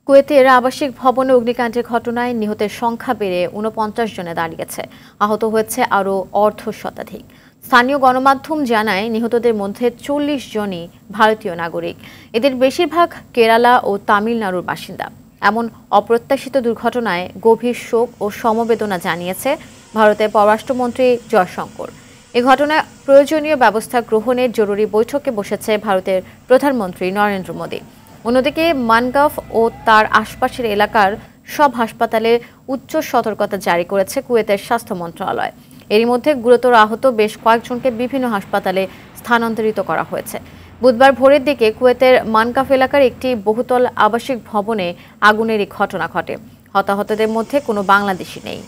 কুয়েতের আবাসিক ভবনে অগ্নিকাণ্ডের ঘটনায় নিহতের সংখ্যা বেড়ে ৪৯ জনে দাঁড়িয়েছে। আহত হয়েছে আরও অর্ধ শতাধিক। স্থানীয় গণমাধ্যম জানায় নিহতদের মধ্যে ৪০ জনই ভারতীয় নাগরিক। এদের বেশিরভাগ কেরালা ও তামিলনাড়ুর বাসিন্দা। এমন অপ্রত্যাশিত দুর্ঘটনায় গভীর শোক ও সমবেদনা জানিয়েছে ভারতের পররাষ্ট্রমন্ত্রী জয়শঙ্কর। এ ঘটনায় প্রয়োজনীয় ব্যবস্থা গ্রহণের জরুরি বৈঠকে বসেছে ভারতের প্রধানমন্ত্রী নরেন্দ্র মোদী। অন্যদিকে মানগাঁও ও তার আশপাশের এলাকার সব হাসপাতালে উচ্চ সতর্কতা জারি করেছে কুয়েতের স্বাস্থ্য মন্ত্রণালয়। এরই মধ্যে গুরুতর আহত বেশ কয়েকজনকে বিভিন্ন হাসপাতালে স্থানান্তরিত করা হয়েছে। বুধবার ভোরের দিকে কুয়েতের মানগাঁও এলাকার একটি বহুতল আবাসিক ভবনে আগুনের এই ঘটনা ঘটে। হতাহতদের মধ্যে কোনো বাংলাদেশি নেই।